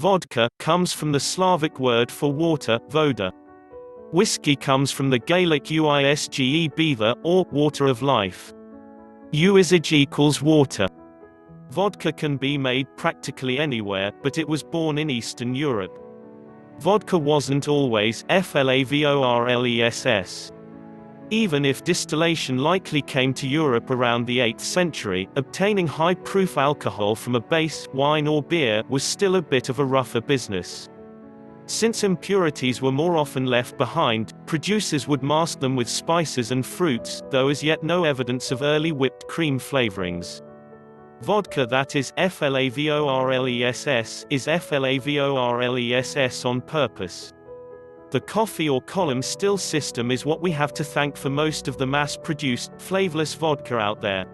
Vodka comes from the Slavic word for water, voda. Whiskey comes from the Gaelic uisge beitha, or water of life. Usage equals water. Vodka can be made practically anywhere, but it was born in Eastern Europe. Vodka wasn't always flavorless. Even if distillation likely came to Europe around the 8th century, obtaining high-proof alcohol from a base, wine or beer, was still a bit of a rougher business. Since impurities were more often left behind, producers would mask them with spices and fruits, though as yet no evidence of early whipped cream flavorings. Vodka, that is flavorless, is flavorless on purpose. The coffee or column still system is what we have to thank for most of the mass-produced, flavorless vodka out there.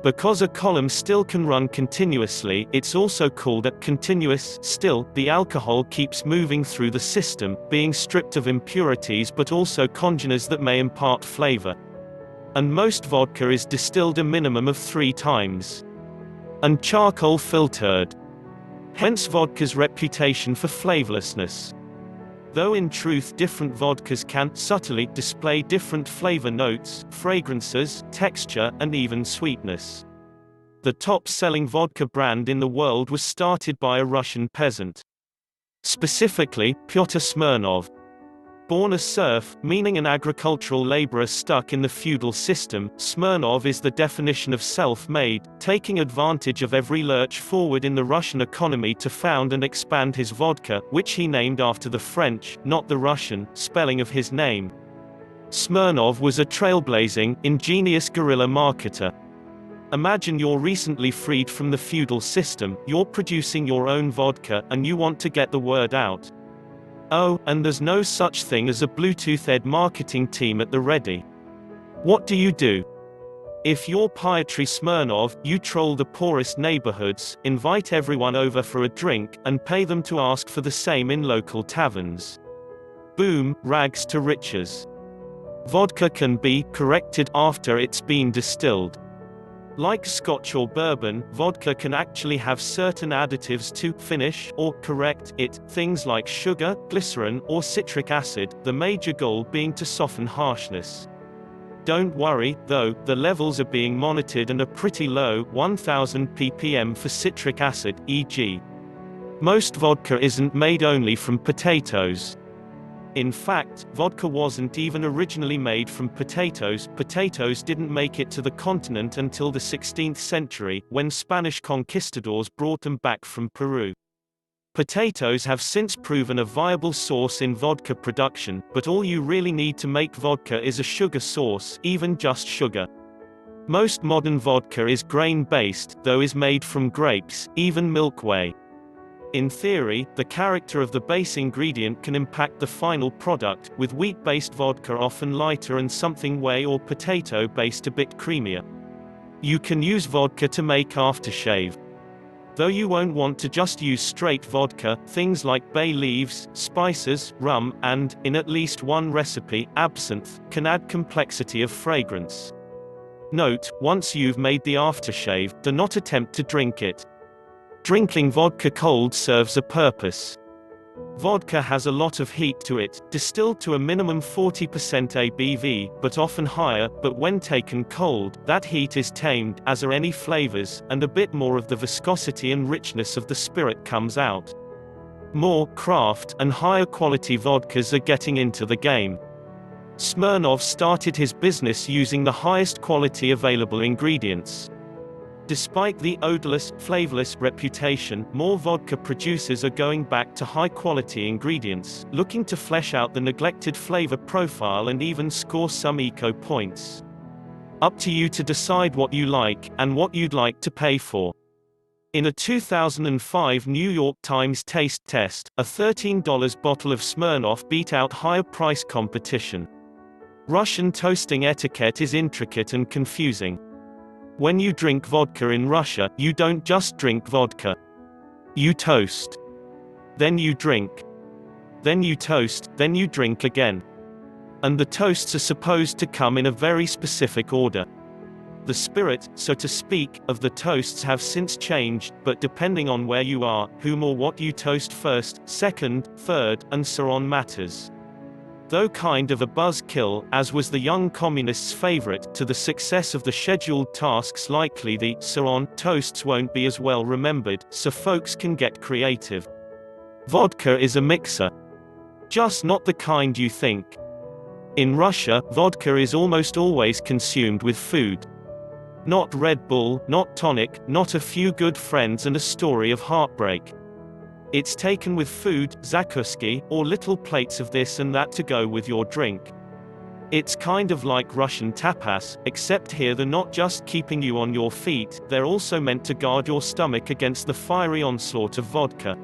Because a column still can run continuously, it's also called a continuous still. The alcohol keeps moving through the system, being stripped of impurities but also congeners that may impart flavor. And most vodka is distilled a minimum of 3 times. And charcoal filtered. Hence vodka's reputation for flavorlessness. Though in truth different vodkas can subtly display different flavor notes, fragrances, texture, and even sweetness. The top-selling vodka brand in the world was started by a Russian peasant. Specifically, Pyotr Smirnov. Born a serf, meaning an agricultural laborer stuck in the feudal system, Smirnov is the definition of self-made, taking advantage of every lurch forward in the Russian economy to found and expand his vodka, which he named after the French, not the Russian, spelling of his name. Smirnov was a trailblazing, ingenious guerrilla marketer. Imagine you're recently freed from the feudal system, you're producing your own vodka, and you want to get the word out. Oh, and there's no such thing as a Bluetooth-ed marketing team at the ready. What do? If you're Pyotr Smirnov, you troll the poorest neighborhoods, invite everyone over for a drink, and pay them to ask for the same in local taverns. Boom, rags to riches. Vodka can be corrected after it's been distilled. Like Scotch or bourbon, vodka can actually have certain additives to finish or correct it, things like sugar, glycerin, or citric acid, the major goal being to soften harshness. Don't worry, though, the levels are being monitored and are pretty low, 1000 ppm for citric acid, e.g. Most vodka isn't made only from potatoes. In fact, vodka wasn't even originally made from potatoes. Potatoes didn't make it to the continent until the 16th century, when Spanish conquistadors brought them back from Peru. Potatoes have since proven a viable source in vodka production, but all you really need to make vodka is a sugar source, even just sugar. Most modern vodka is grain-based, though is made from grapes, even milk whey. In theory, the character of the base ingredient can impact the final product, with wheat-based vodka often lighter and something whey or potato-based a bit creamier. You can use vodka to make aftershave. Though you won't want to just use straight vodka, things like bay leaves, spices, rum, and, in at least one recipe, absinthe, can add complexity of fragrance. Note, once you've made the aftershave, do not attempt to drink it. Drinking vodka cold serves a purpose. Vodka has a lot of heat to it, distilled to a minimum 40% ABV, but often higher, but when taken cold, that heat is tamed, as are any flavors, and a bit more of the viscosity and richness of the spirit comes out. More craft and higher quality vodkas are getting into the game. Smirnov started his business using the highest quality available ingredients. Despite the odorless, flavorless reputation, more vodka producers are going back to high-quality ingredients, looking to flesh out the neglected flavor profile and even score some eco points. Up to you to decide what you like, and what you'd like to pay for. In a 2005 New York Times taste test, a $13 bottle of Smirnoff beat out higher price competition. Russian toasting etiquette is intricate and confusing. When you drink vodka in Russia, you don't just drink vodka. You toast. Then you drink. Then you toast, then you drink again. And the toasts are supposed to come in a very specific order. The spirit, so to speak, of the toasts have since changed, but depending on where you are, whom or what you toast first, second, third, and so on matters. Though kind of a buzzkill, as was the young communist's favorite, to the success of the scheduled tasks likely the so on toasts won't be as well remembered, so folks can get creative. Vodka is a mixer. Just not the kind you think. In Russia, vodka is almost always consumed with food. Not Red Bull, not tonic, not a few good friends and a story of heartbreak. It's taken with food, zakuski, or little plates of this and that to go with your drink. It's kind of like Russian tapas, except here they're not just keeping you on your feet, they're also meant to guard your stomach against the fiery onslaught of vodka.